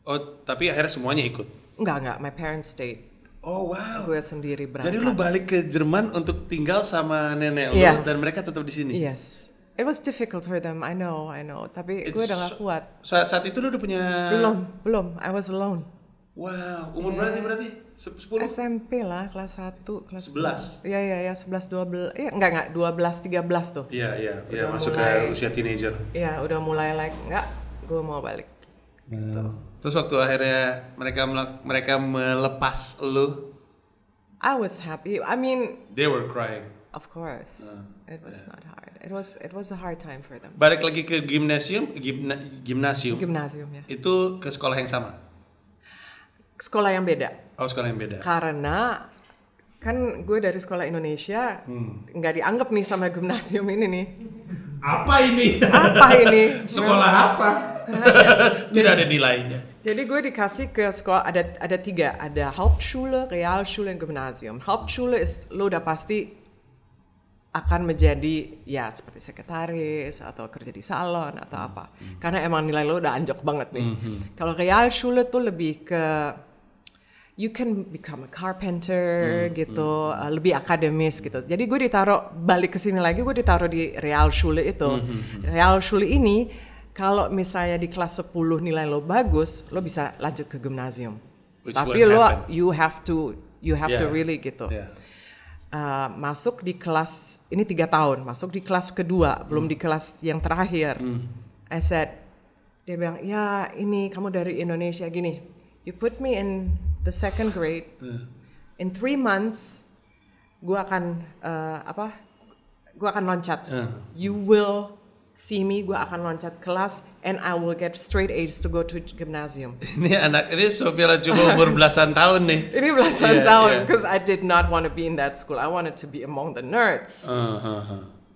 Oh, tapi akhirnya semuanya ikut? Enggak. My parents stayed. Oh wow. Gue sendiri berangkat. Jadi lu balik ke Jerman untuk tinggal sama nenek lu dan mereka tetap di sini. Yes. It was difficult for them. I know. Tapi gue udah gak kuat. Saat itu lu udah punya? Belum. I was alone. Wow. Umur berarti? 10? SMP lah, kelas 1, kelas 11? Iya, 11, 12. Iya, enggak, 12, 13 tuh. Iya, masuk ke usia teenager. Iya, udah mulai gue mau balik. Gitu. Terus waktu akhirnya mereka melepas lu, I was happy. I mean, they were crying. Of course. It was not hard. It was a hard time for them. Balik lagi ke gimnasium. Gimnasium ya. Itu ke sekolah yang sama? Sekolah yang beda. Oh, sekolah yang beda. Karena kan gue dari sekolah Indonesia nggak dianggap nih sama gimnasium ini nih. Apa ini? Sekolah apa? Tidak ada nilainya. Jadi gue dikasih ke sekolah ada 3, ada Hauptschule, Realschule, dan Gymnasium. Hauptschule lo udah pasti akan menjadi ya seperti sekretaris atau kerja di salon atau apa. Karena emang nilai lo udah anjlok banget nih. Kalau Realschule tuh lebih ke you can become a carpenter gitu, lebih akademis gitu. Jadi gue balik ke sini lagi, gue ditaruh di Realschule itu. Realschule ini kalau misalnya di kelas 10 nilai lo bagus, lo bisa lanjut ke gymnasium. Tapi you have to really gitu. Masuk di kelas ini 3 tahun, masuk di kelas kedua, belum di kelas yang terakhir. I said, dia bilang, ya ini kamu dari Indonesia gini, you put me in the second grade, in 3 months, gue akan loncat. You will see me, gue akan loncat kelas, and I will get straight A's to go to gymnasium. Ini Sofia cuma umur belasan tahun nih. Ini belasan tahun, because I did not want to be in that school. I wanted to be among the nerds.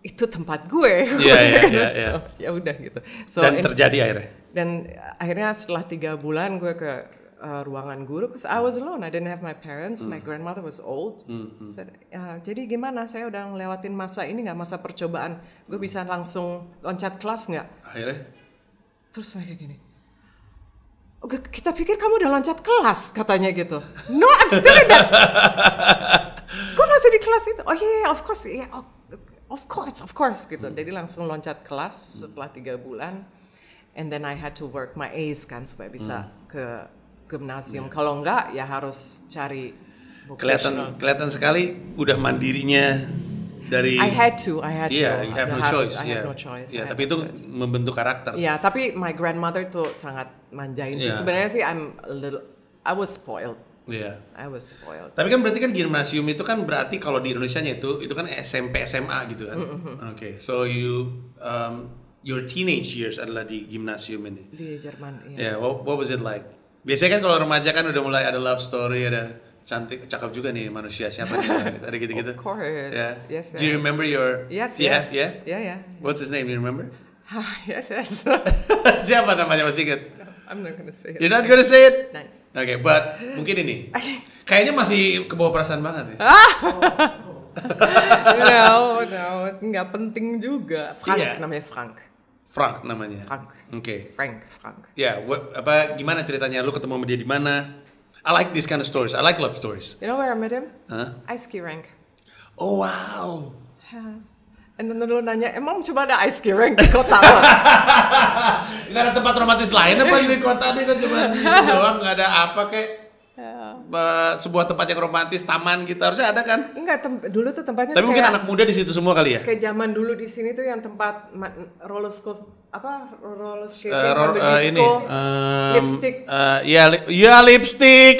Itu tempat gue. Iya. Ya udah gitu. Dan terjadi akhirnya. Dan akhirnya setelah 3 bulan gue ke ruangan guru, because I was alone. I didn't have my parents. My grandmother was old. Said, jadi gimana? Saya udah ngelewatin masa ini nggak, masa percobaan. Gue bisa langsung loncat kelas nggak? Akhirnya? Terus mereka gini. Kita pikir kamu udah loncat kelas, katanya gitu. No, I'm still in that. Gue masih di kelas itu. Oh yeah, of course, of course gitu. Jadi langsung loncat kelas setelah 3 bulan. And then I had to work my A's kan supaya bisa ke gymnasium. Kalau enggak ya harus cari vocational. Kelihatan sekali udah mandirinya dari. I had to. Yeah, you have no choice. I had no choice. Yeah, tapi itu membentuk karakter. Ya, tapi my grandmother tuh sangat manjain sih. Sebenarnya sih I was spoiled. Iya. I was spoiled. Tapi kan berarti kan gimnasium itu kan berarti kalau di Indonesianya itu kan SMP SMA gitu kan. Okay, so your teenage years adalah di gimnasium ini. Di Jerman, Yeah, iya. what was it like? Biasanya kan kalau remaja kan udah mulai ada love story, ada cantik, cakep juga nih manusia siapa nih? Ada gitu-gitu. Of course. Yeah. Yes. Do you remember your? Yes. Yeah. Yeah. What's his name? Do you remember? Yes. Siapa namanya, masih ingat? I'm not gonna say it. You're not gonna say it? No. Okay, but mungkin ini. Kayaknya masih kebawa perasaan banget ya. No, nggak penting juga. Frank namanya Frank. Frank namanya. Frank. Oke. Frank. Ya, gimana ceritanya? Lu ketemu sama dia di mana? I like this kind of stories. I like love stories. You know where I met him? Huh? Ice ski rink. Oh wow. And then lu nanya, emang cuma ada ice ski rink di kota lo? Gak ada tempat romantis lain apa di kota ini kan cuma doang, gak ada apa kayak sebuah tempat yang romantis, taman gitu harusnya ada kan? Enggak, dulu tuh tempatnya. Tapi mungkin anak muda di situ semua kali ya? Kayak zaman dulu di sini tuh yang tempat roller skating sambil disco, lipstick. Lipstick.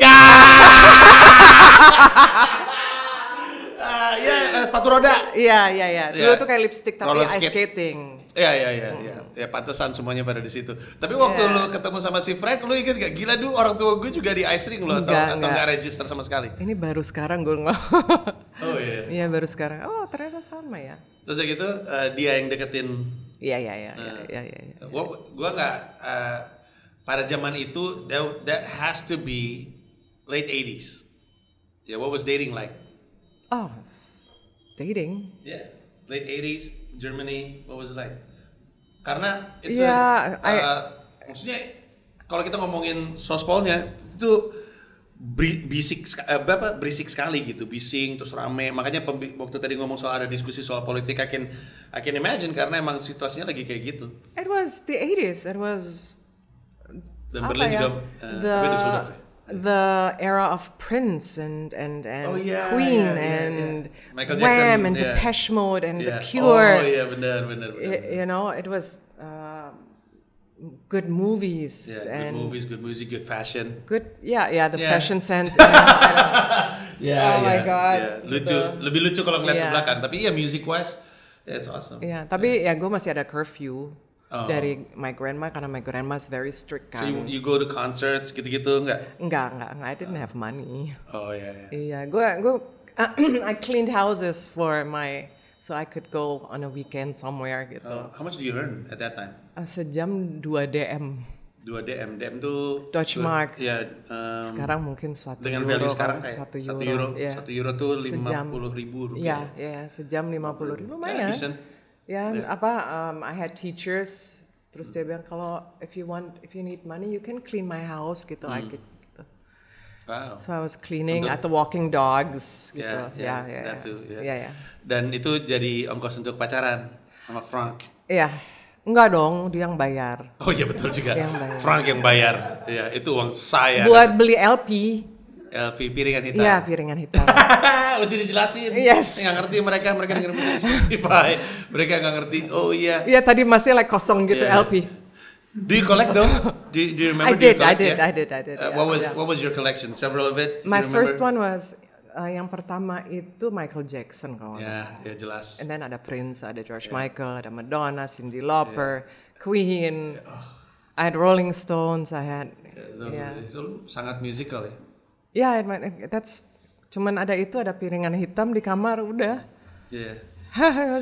Sepatu roda. Iya. Dulu tuh kayak lipstick tapi roller ice skating. Iya. Ya pantesan semuanya pada di situ. Tapi waktu lu ketemu sama si Frank, lu inget gak? Gila dulu orang tua gue juga di ice rink lo atau nggak register sama sekali? Ini baru sekarang gue Oh iya. Iya baru sekarang. Oh ternyata sama ya. Terus ya gitu dia yang deketin. Iya. Gue nggak pada zaman itu that has to be late 80s. Yeah, what was dating like? Oh, dating. Yeah, late 80s Germany. What was it like? Karena it's maksudnya kalau kita ngomongin sospolnya itu berisik sekali gitu, bising terus rame. Makanya waktu tadi ngomong soal ada diskusi soal politik, I can imagine karena emang situasinya lagi kayak gitu. It was the 80s. It was dan Berlin juga the era of Prince and Queen and Michael Wham Jackson, and Depeche Mode and The Cure. Oh iya benar. You know, it was good movies and good movies, good music, good fashion. The fashion sense. Oh my God. Lucu, lebih lucu kalau ngeliat ke belakang. Tapi music wise, it's awesome. Tapi gue masih ada curfew. Dari my grandma karena my grandma is very strict kan. So you go to concerts gitu-gitu enggak? Enggak. I didn't have money. Oh iya. Iya, gue I cleaned houses so I could go on a weekend somewhere gitu. How much do you earn at that time? Sejam 2 DM. 2 DM tuh Deutsche Mark. Ya. Sekarang mungkin 1 dengan euro. value sekarang kayak 1 euro. Yeah. 1 euro tuh 50.000 rupiah. Iya, sejam 50.000 lumayan. I had teachers terus dia bilang kalau if you need money you can clean my house gitu. I could gitu. Wow. So I was cleaning atau walking dogs gitu. That too. Yeah. Dan itu jadi ongkos untuk pacaran sama Frank. Iya. Enggak dong, dia yang bayar. Oh iya betul juga. Frank yang bayar. Iya, itu uang saya. Buat beli LP piringan hitam. Iya, piringan hitam. Mesti dijelasin. Yes. Nggak ngerti mereka dengerin Spotify. Mereka nggak ngerti. Oh iya. Iya, tadi masih kosong gitu LP. Do you collect though? Do you remember? I did. What was your collection? Several of it? My first one was yang pertama itu Michael Jackson kalau. Ya jelas. And then ada Prince, ada George Michael, ada Madonna, Cyndi Lauper, Queen. I had Rolling Stones. I had. Itu sangat musical ya. Ya, cuman ada piringan hitam di kamar udah. Iya.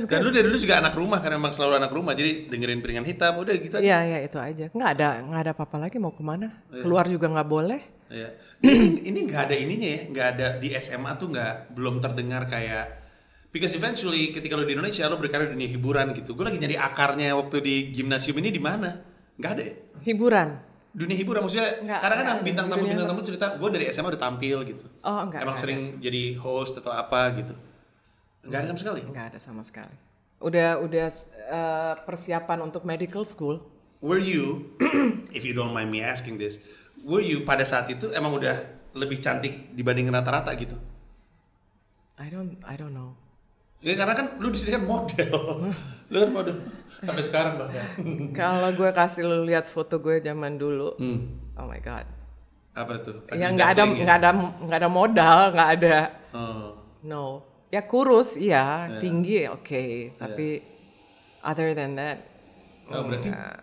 Dan lu dari dulu juga anak rumah karena emang selalu anak rumah, jadi dengerin piringan hitam udah gitu aja. Iya itu aja. Nggak ada apa-apa lagi mau kemana. Keluar juga nggak boleh. Iya. Ini nggak ada ininya ya, nggak ada di SMA tuh belum terdengar kayak. Because eventually ketika lu di Indonesia lu berkarir di dunia hiburan gitu. Gue lagi nyari akarnya waktu di gimnasium ini di mana? Nggak ada ya? Hiburan. Dunia hiburan maksudnya karena kan bintang tamu cerita gue dari SMA udah tampil gitu. Oh enggak. Emang sering jadi host atau apa gitu. Enggak ada sama sekali. Enggak ada sama sekali. Udah persiapan untuk medical school. Were you if you don't mind me asking this, were you pada saat itu emang udah lebih cantik dibanding rata-rata gitu? I don't know. Ya karena kan lu di sini kan model. Lu kan model. Sampai sekarang bahkan. Kalau gue kasih lu lihat foto gue zaman dulu, oh my god. Apa tuh? Ya nggak ada modal, nggak ada. No. Ya kurus, tinggi, oke. Tapi other than that.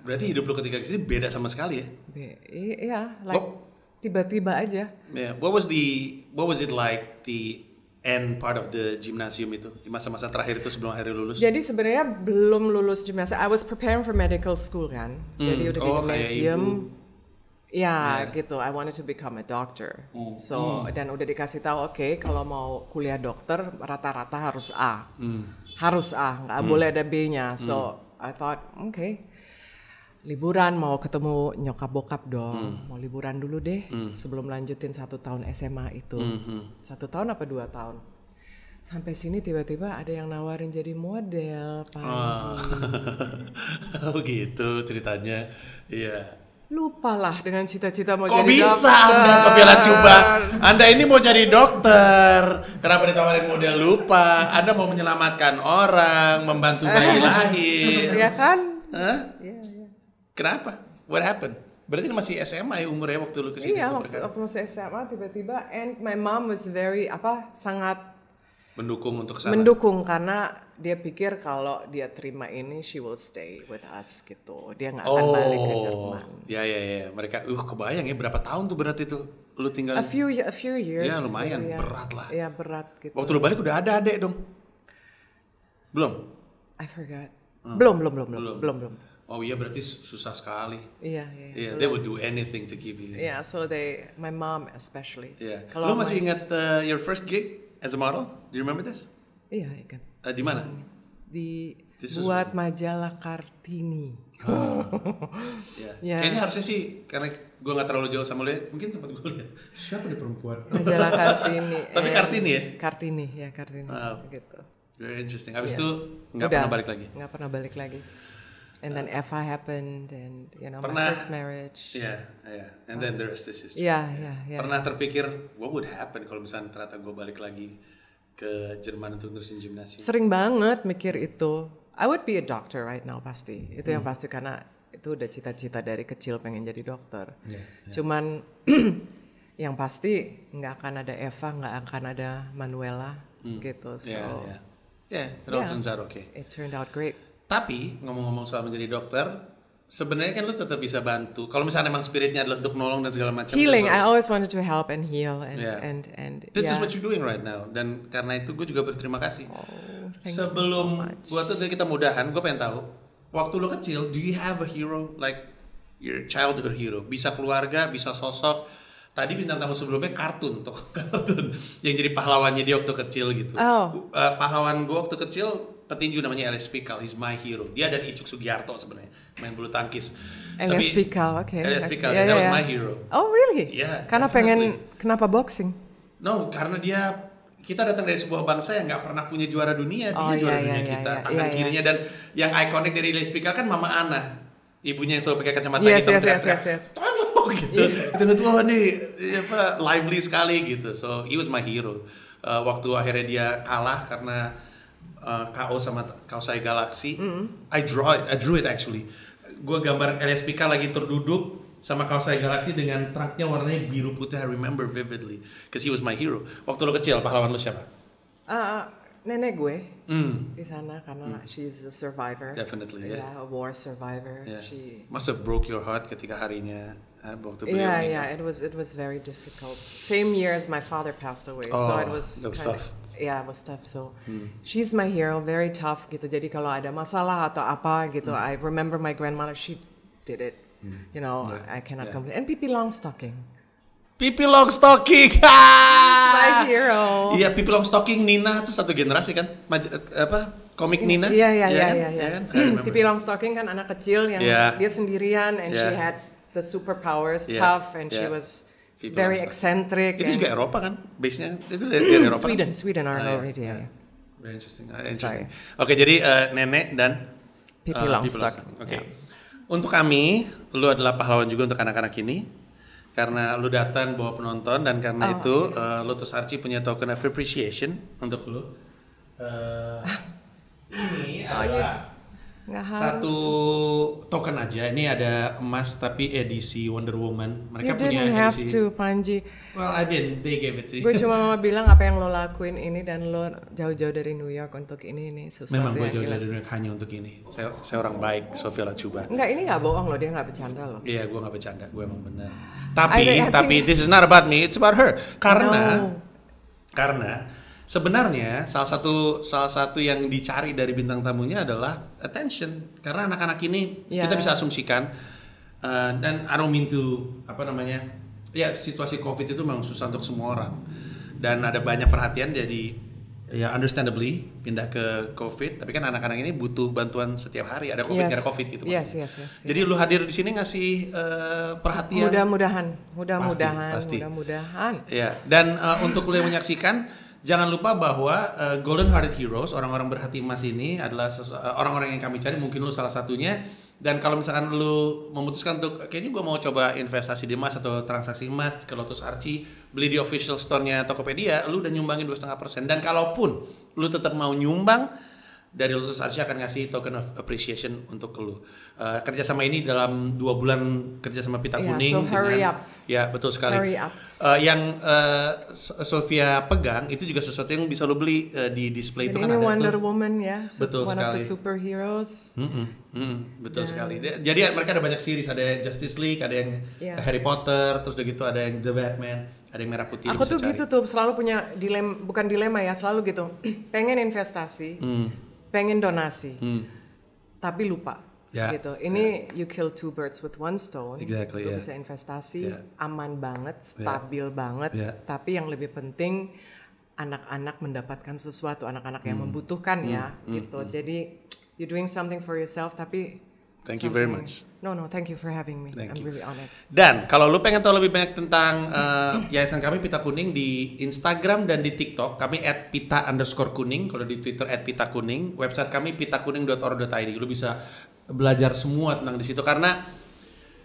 Berarti hidup lu ketika kesini beda sama sekali ya? Iya, tiba-tiba aja. Yeah. What was it like the end part of the gymnasium itu di masa-masa terakhir itu sebelum akhirnya lulus? Jadi sebenarnya belum lulus gymnasium. I was preparing for medical school kan. Jadi udah di gymnasium. Ya gitu, I wanted to become a doctor. Dan udah dikasih tahu, oke, kalau mau kuliah dokter rata-rata harus A. Harus A, nggak boleh ada B-nya. So I thought, okay, liburan mau ketemu nyokap bokap dong. Mau liburan dulu deh sebelum lanjutin 1 tahun SMA itu. 1 tahun apa 2 tahun. Sampai sini tiba-tiba ada yang nawarin jadi model, Panji. Oh gitu ceritanya, iya. Lupalah dengan cita-cita mau Kok jadi dokter. Kok bisa Anda, Sofia Lacuba? Anda ini mau jadi dokter. Kenapa ditawarin model lupa? Anda mau menyelamatkan orang, membantu bayi lahir. Ya kan? Hah? Iya. Kenapa? What happened? Berarti masih SMA ya umurnya waktu lu kesini? Iya, waktu masih SMA tiba-tiba, and my mom was very sangat mendukung untuk kesana. Mendukung karena dia pikir kalau dia terima ini, she will stay with us gitu. Dia nggak akan balik ke Jerman. Ya. Mereka, kebayang ya berapa tahun tuh berarti tuh lu tinggal? A few years. Ya lumayan, berat lah. Iya berat gitu. Waktu lu balik udah ada adek dong? Belum? I forgot. Belum. Oh iya berarti susah sekali. Iya. They would do anything to keep you. Yeah, so my mom especially. Yeah. Lu masih ingat your first gig as a model? Do you remember this? Iya kan. Di mana? Buat majalah Kartini. Yeah. Kayaknya harusnya sih karena gue nggak terlalu jauh sama lu ya. Mungkin tempat gue lihat. Siapa nih perempuan? Majalah Kartini. Tapi Kartini ya? Kartini. Gitu. Very interesting. Habis itu nggak pernah balik lagi. Nggak pernah balik lagi. And then Eva happened, and my first marriage. Yeah. And then the rest is history. Yeah. Pernah terpikir, what would happen kalau misalnya ternyata gue balik lagi ke Jerman untuk terusin gimnasium? Sering banget mikir itu. I would be a doctor right now pasti. Itu yang pasti karena itu udah cita-cita dari kecil pengen jadi dokter. Yeah. Cuman yang pasti nggak akan ada Eva, nggak akan ada Manuela gitu. So it all turns out okay. It turned out great. Tapi ngomong-ngomong soal menjadi dokter, sebenarnya kan lu tetap bisa bantu. Kalau misalnya memang spiritnya adalah untuk nolong dan segala macam. Healing, I always wanted to help and heal and This is what you're doing right now. Dan karena itu gue juga berterima kasih. Sebelum gue tuh kita mudahan, gue pengen tahu. Waktu lu kecil, do you have a hero like your childhood hero? Bisa keluarga, bisa sosok. Tadi bintang tamu sebelumnya kartun yang jadi pahlawannya dia waktu kecil gitu. Pahlawan gue waktu kecil petinju namanya Elias Pikal, he's my hero. Dia dan Icuk Sugiarto sebenarnya main bulu tangkis. Elias Pikal, okay. Elias Pikal, that was my hero. Oh really? Yeah. Karena kenapa boxing? No, karena kita datang dari sebuah bangsa yang nggak pernah punya juara dunia, dia juara dunia kita. Tangan kirinya dan yang ikonik dari Elias Pikal kan Mama Ana, ibunya yang selalu pakai kacamata hitam. Yes. Gitu. Itu wah nih lively sekali gitu. So he was my hero. Waktu akhirnya dia kalah karena KO sama Kausai Galaxy. I drew it actually. Gue gambar Elias Pikal lagi terduduk sama Kausai Galaxy dengan truknya warnanya biru putih. I remember vividly because he was my hero. Waktu lo kecil pahlawan lo siapa? Nenek gue di sana karena she's a survivor. Definitely, a war survivor. Yeah. She must have broke your heart ketika harinya waktu beliau meninggal. It was very difficult. Same year as my father passed away, so it was tough. Yeah, it was tough. So she's my hero, very tough gitu. Jadi kalau ada masalah atau apa gitu, I remember my grandmother, she did it. I cannot complain. And Pippi Longstocking. My hero. Iya, Pippi Longstocking, Nina itu satu generasi kan? Komik Nina? Iya. Pippi Longstocking kan anak kecil yang dia sendirian and she had the superpowers, tough, and she was very eccentric. Itu juga Eropa kan? Base-nya itu dari Eropa. Sweden already. Very interesting. Oke, jadi nenek dan Pippi Longstocking. Oke. Untuk kami, lu adalah pahlawan juga untuk anak-anak ini. Karena lu datang bawa penonton dan karena itu Lotus Archie punya token of appreciation untuk lu. Ini adalah Satu token aja. Ini ada emas tapi edisi Wonder Woman. Mereka punya edisi. You didn't have to, Panji. Well, I didn't. They gave it to you. Gue cuma mau bilang apa yang lo lakuin ini dan lo jauh-jauh dari New York untuk ini sesuatu. Memang gue yang jauh-jauh dari New York hanya untuk ini. Saya orang baik, Sofia Lachuba. Enggak, ini nggak bohong loh, dia nggak bercanda loh. Iya, gue nggak bercanda. Gue emang benar. Tapi this is not about me. It's about her. Karena sebenarnya salah satu yang dicari dari bintang tamunya adalah attention, karena anak-anak ini kita bisa asumsikan dan I don't mean to situasi COVID itu memang susah untuk semua orang dan ada banyak perhatian, jadi ya understandably pindah ke COVID, tapi kan anak-anak ini butuh bantuan setiap hari, ada COVID, ada COVID gitu. Yes. Jadi lu hadir di sini ngasih perhatian. Mudah-mudahan. Ya, dan untuk lu yang menyaksikan, jangan lupa bahwa Golden Hearted Heroes, orang-orang berhati emas ini adalah orang-orang yang kami cari, mungkin lu salah satunya. Dan kalau misalkan lu memutuskan untuk kayaknya gue mau coba investasi di emas atau transaksi emas ke Lotus Archie, beli di official store-nya Tokopedia, lu udah nyumbangin 2,5%. Dan kalaupun lu tetap mau nyumbang, dari Lotus Archie akan ngasih token of appreciation untuk lu. Kerjasama ini dalam 2 bulan kerjasama Pita Kuning. So hurry up. Ya, betul sekali. Hurry up. Yang Sofia pegang itu juga sesuatu yang bisa lu beli di display. Jadi itu kan ini ada Wonder tuh. Woman ya, betul one sekali. of the superheroes. Betul sekali. Jadi mereka ada banyak series, ada Justice League, ada yang Harry Potter, terus udah gitu ada yang The Batman, ada yang merah putih. Aku tuh gitu tuh selalu punya bukan dilema ya, selalu gitu. Pengen investasi, pengen donasi, tapi lupa. Gitu. Ini you kill 2 birds with 1 stone. Exactly. Lu bisa investasi, aman banget, stabil banget. Tapi yang lebih penting anak-anak mendapatkan sesuatu, anak-anak yang membutuhkan gitu. Jadi you're doing something for yourself, tapi thank you very much. No, thank you for having me. I'm really honored. Dan kalau lu pengen tahu lebih banyak tentang yayasan kami Pita Kuning, di Instagram dan di TikTok kami @pita_kuning, kalau di Twitter @pitakuning, website kami pitakuning.org.id. Lu bisa belajar semua tentang di situ, karena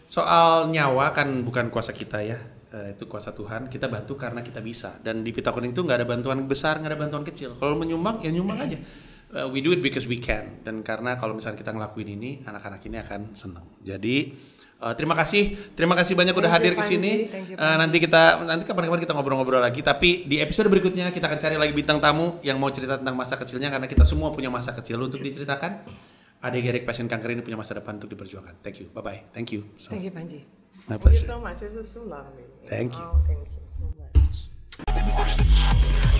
soal nyawa kan bukan kuasa kita ya, itu kuasa Tuhan. Kita bantu karena kita bisa, dan di Pita Kuning itu nggak ada bantuan besar, nggak ada bantuan kecil. Kalau menyumbang ya nyumbang aja. We do it because we can, dan karena kalau misalnya kita ngelakuin ini, anak-anak ini akan senang. Jadi terima kasih banyak udah hadir ke sini. Nanti kapan-kapan kita ngobrol-ngobrol lagi. Tapi di episode berikutnya kita akan cari lagi bintang tamu yang mau cerita tentang masa kecilnya, karena kita semua punya masa kecil untuk diceritakan. Adik Gerek pasien kanker ini punya masa depan untuk diperjuangkan. Thank you, bye-bye. Thank you. Thank you, Panji. My pleasure. Thank you so much. This is so lovely. Thank you. Thank you so much.